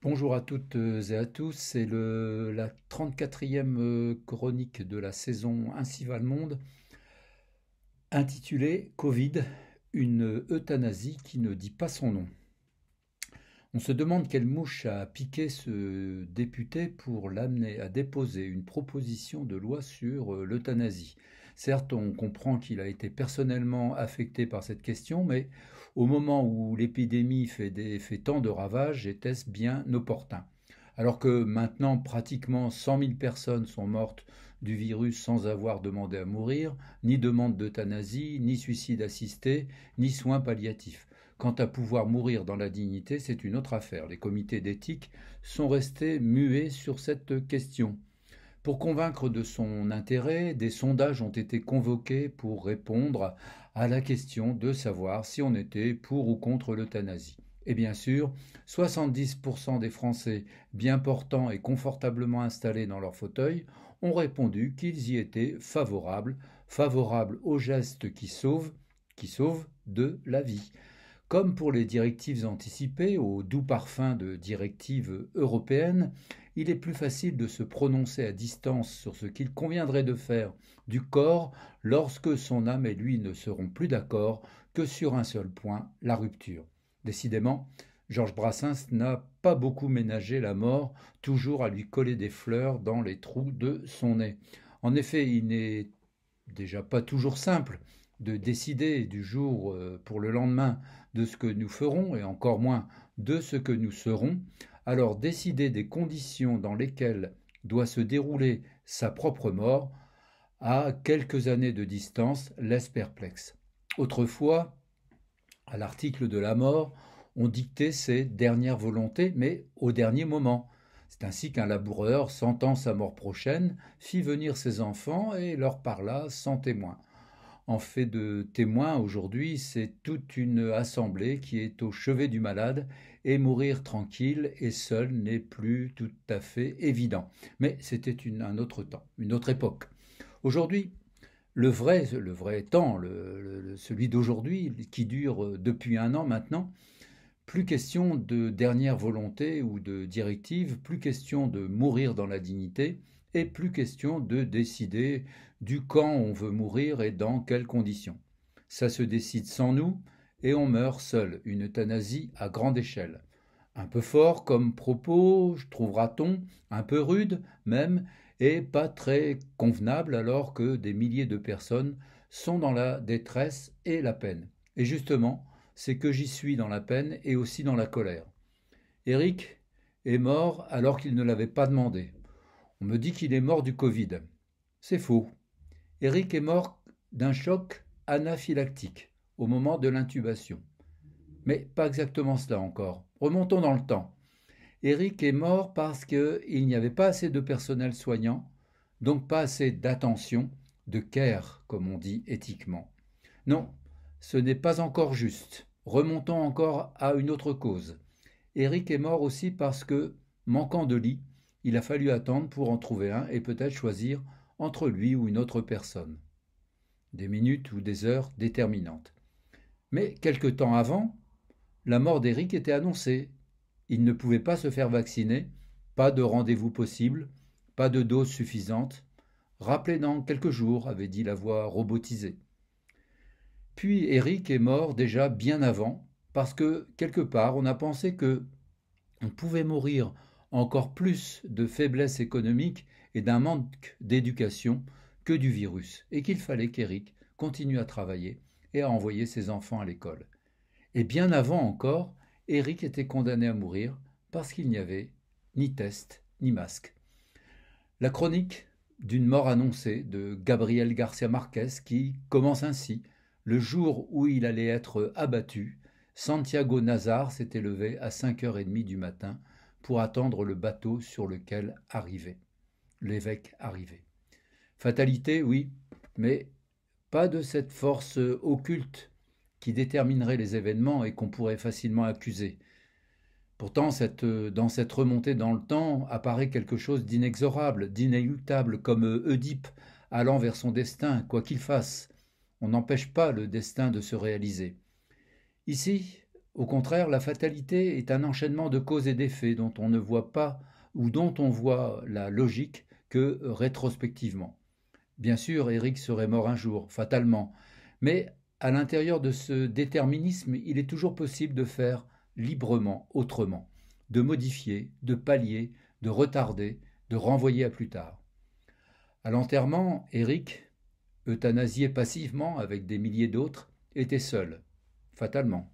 Bonjour à toutes et à tous, c'est la 34e chronique de la saison Ainsi va le monde, intitulée Covid, une euthanasie qui ne dit pas son nom. On se demande quelle mouche a piqué ce député pour l'amener à déposer une proposition de loi sur l'euthanasie. Certes, on comprend qu'il a été personnellement affecté par cette question, mais au moment où l'épidémie fait tant de ravages, était-ce bien opportun? Alors que maintenant, pratiquement 100 000 personnes sont mortes du virus sans avoir demandé à mourir, ni demande d'euthanasie, ni suicide assisté, ni soins palliatifs. Quant à pouvoir mourir dans la dignité, c'est une autre affaire. Les comités d'éthique sont restés muets sur cette question. Pour convaincre de son intérêt, des sondages ont été convoqués pour répondre à la question de savoir si on était pour ou contre l'euthanasie. Et bien sûr, 70% des Français bien portants et confortablement installés dans leur fauteuil ont répondu qu'ils y étaient favorables, favorables aux gestes qui sauvent de la vie. Comme pour les directives anticipées, au doux parfum de directives européennes, il est plus facile de se prononcer à distance sur ce qu'il conviendrait de faire du corps lorsque son âme et lui ne seront plus d'accord que sur un seul point, la rupture. Décidément, Georges Brassens n'a pas beaucoup ménagé la mort, toujours à lui coller des fleurs dans les trous de son nez. En effet, il n'est déjà pas toujours simple de décider du jour pour le lendemain de ce que nous ferons et encore moins de ce que nous serons, alors décider des conditions dans lesquelles doit se dérouler sa propre mort à quelques années de distance laisse perplexe. Autrefois, à l'article de la mort, on dictait ses dernières volontés, mais au dernier moment. C'est ainsi qu'un laboureur, sentant sa mort prochaine, fit venir ses enfants et leur parla sans témoin. En fait de témoin, aujourd'hui, c'est toute une assemblée qui est au chevet du malade et mourir tranquille et seul n'est plus tout à fait évident. Mais c'était un autre temps, une autre époque. Aujourd'hui, le vrai temps, celui d'aujourd'hui, qui dure depuis un an maintenant, plus question de dernière volonté ou de directive, plus question de mourir dans la dignité, et plus question de décider du quand on veut mourir et dans quelles conditions. Ça se décide sans nous et on meurt seul, une euthanasie à grande échelle. Un peu fort comme propos, trouvera-t-on, un peu rude même, et pas très convenable alors que des milliers de personnes sont dans la détresse et la peine. Et justement, c'est que j'y suis dans la peine et aussi dans la colère. Eric est mort alors qu'il ne l'avait pas demandé. On me dit qu'il est mort du Covid. C'est faux. Eric est mort d'un choc anaphylactique au moment de l'intubation. Mais pas exactement cela encore. Remontons dans le temps. Eric est mort parce qu'il n'y avait pas assez de personnel soignant, donc pas assez d'attention, de care, comme on dit éthiquement. Non, ce n'est pas encore juste. Remontons encore à une autre cause. Eric est mort aussi parce que, manquant de lit, il a fallu attendre pour en trouver un et peut-être choisir entre lui ou une autre personne. Des minutes ou des heures déterminantes. Mais quelque temps avant, la mort d'Eric était annoncée. Il ne pouvait pas se faire vacciner, pas de rendez-vous possible, pas de dose suffisante. Rappelez dans quelques jours, avait dit la voix robotisée. Puis Eric est mort déjà bien avant, parce que quelque part on a pensé que on pouvait mourir encore plus de faiblesse économique et d'un manque d'éducation que du virus, et qu'il fallait qu'Eric continue à travailler et à envoyer ses enfants à l'école. Et bien avant encore, Eric était condamné à mourir parce qu'il n'y avait ni test ni masque. La chronique d'une mort annoncée de Gabriel Garcia Marquez qui commence ainsi. Le jour où il allait être abattu, Santiago Nazar s'était levé à 5h30 du matin pour attendre le bateau sur lequel l'évêque arrivait. Fatalité, oui, mais pas de cette force occulte qui déterminerait les événements et qu'on pourrait facilement accuser. Pourtant, dans cette remontée dans le temps apparaît quelque chose d'inexorable, d'inéluctable, comme Oedipe allant vers son destin, quoi qu'il fasse. On n'empêche pas le destin de se réaliser. Ici, Au contraire, la fatalité est un enchaînement de causes et d'effets dont on ne voit pas ou dont on voit la logique que rétrospectivement. Bien sûr, Éric serait mort un jour, fatalement, mais à l'intérieur de ce déterminisme, il est toujours possible de faire librement, autrement, de modifier, de pallier, de retarder, de renvoyer à plus tard. À l'enterrement, Éric, euthanasié passivement avec des milliers d'autres, était seul, fatalement.